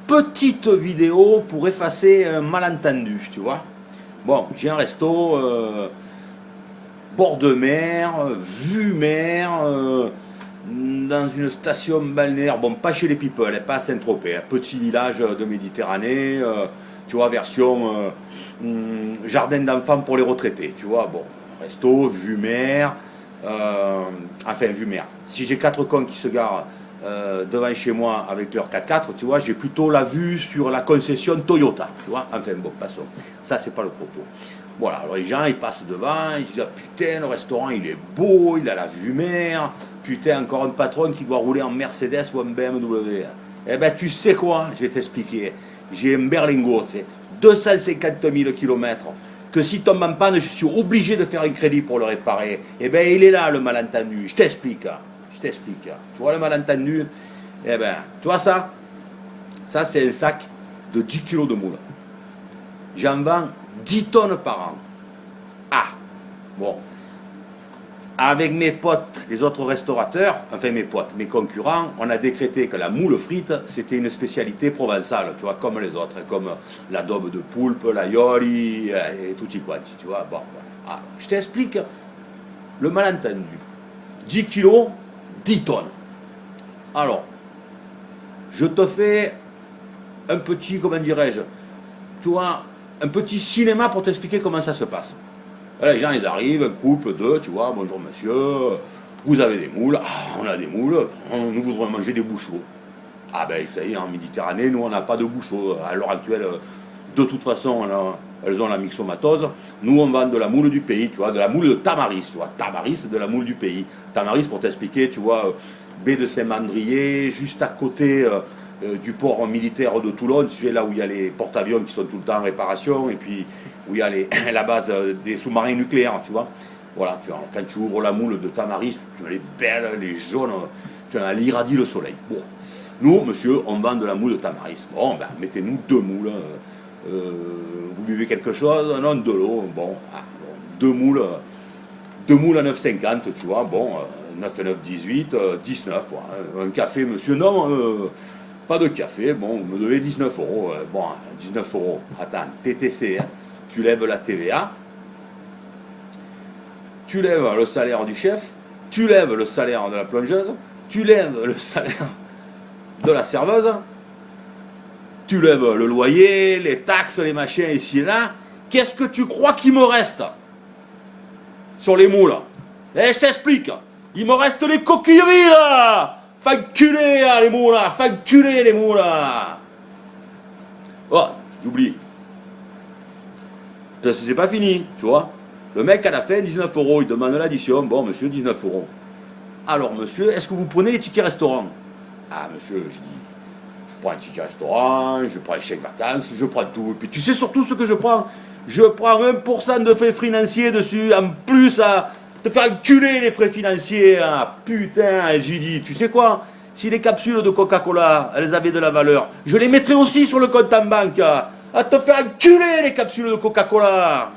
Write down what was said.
petite vidéo pour effacer un malentendu, tu vois. Bon, j'ai un resto, bord de mer, vue mer, dans une station balnéaire, bon, pas chez les people, pas à Saint-Tropez, un petit village de Méditerranée, tu vois, version jardin d'enfants pour les retraités, tu vois, bon, resto, vue mer, enfin, vue mer. Si j'ai 4 cons qui se garent devant chez moi avec leur 4x4, tu vois, j'ai plutôt la vue sur la concession Toyota, tu vois, enfin, bon, passons, ça, c'est pas le propos. Voilà, alors les gens, ils passent devant, ils disent, ah, putain, le restaurant, il est beau, il a la vue mer, putain, encore un patron qui doit rouler en Mercedes ou en BMW. Eh ben, tu sais quoi, je vais t'expliquer. J'ai un berlingot, tu sais, 250 000 km, que si tombe en panne, je suis obligé de faire un crédit pour le réparer. Eh ben, il est là, le malentendu. Je t'explique. Tu vois le malentendu? Eh ben, tu vois ça? Ça, c'est un sac de 10 kilos de moule. J'en vends 10 tonnes par an. Ah, bon. Avec mes potes, les autres restaurateurs, enfin mes potes, mes concurrents, on a décrété que la moule frite, c'était une spécialité provençale, tu vois, comme les autres, comme l'adobe de poulpe, l'aioli et tutti quanti, tu vois. Bon, voilà. Je t'explique le malentendu. 10 kilos, 10 tonnes. Alors, je te fais un petit, comment dirais-je, tu vois, un petit cinéma pour t'expliquer comment ça se passe. Les gens, ils arrivent, un couple, deux, tu vois, bonjour monsieur, vous avez des moules, ah, on a des moules, nous voudrions manger des bouchots. Ah ben, ça y est, en Méditerranée, nous, on n'a pas de bouchots. À l'heure actuelle, de toute façon, elles ont la myxomatose. Nous, on vend de la moule du pays, tu vois, de la moule de Tamaris, tu vois, Tamaris, de la moule du pays. Tamaris, pour t'expliquer, tu vois, baie de Saint-Mandrier, juste à côté du port militaire de Toulon, tu sais, là où il y a les porte-avions qui sont tout le temps en réparation, et puis où il y a la base des sous-marins nucléaires, tu vois. Voilà, quand tu ouvres la moule de Tamaris, tu as les belles, les jaunes, tu as l'irradie le soleil. Bon. Nous, monsieur, on vend de la moule de Tamaris. Bon, ben, mettez-nous 2 moules. Vous buvez quelque chose? Non, de l'eau. Bon, 2 moules. 2 moules à 9,50, tu vois. Bon, 9 et 9, 18, 19. Voilà. Un café, monsieur? Non, pas de café. Bon, vous me devez 19 euros. Bon, 19 euros. Attends, TTC, hein. Tu lèves la TVA, tu lèves le salaire du chef, tu lèves le salaire de la plongeuse, tu lèves le salaire de la serveuse, tu lèves le loyer, les taxes, les machins ici et là. Qu'est-ce que tu crois qu'il me reste sur les moules? Eh, je t'explique. Il me reste les coquilleries là. Fanculé les moules là. Fanculé les moules là. Oh, j'oublie. C'est pas fini, tu vois. Le mec à la fin, 19 euros, il demande l'addition. Bon, monsieur, 19 euros. Alors, monsieur, est-ce que vous prenez les tickets restaurant? Ah, monsieur, je dis, je prends un ticket restaurant, je prends un chèque vacances, je prends tout. Et puis, tu sais surtout ce que je prends? Je prends 1% de frais financiers dessus, en plus à te faire enculer les frais financiers. Ah, putain, j'ai dit, tu sais quoi? Si les capsules de Coca-Cola, elles avaient de la valeur, je les mettrais aussi sur le compte en banque. À te faire enculer les capsules de Coca-Cola.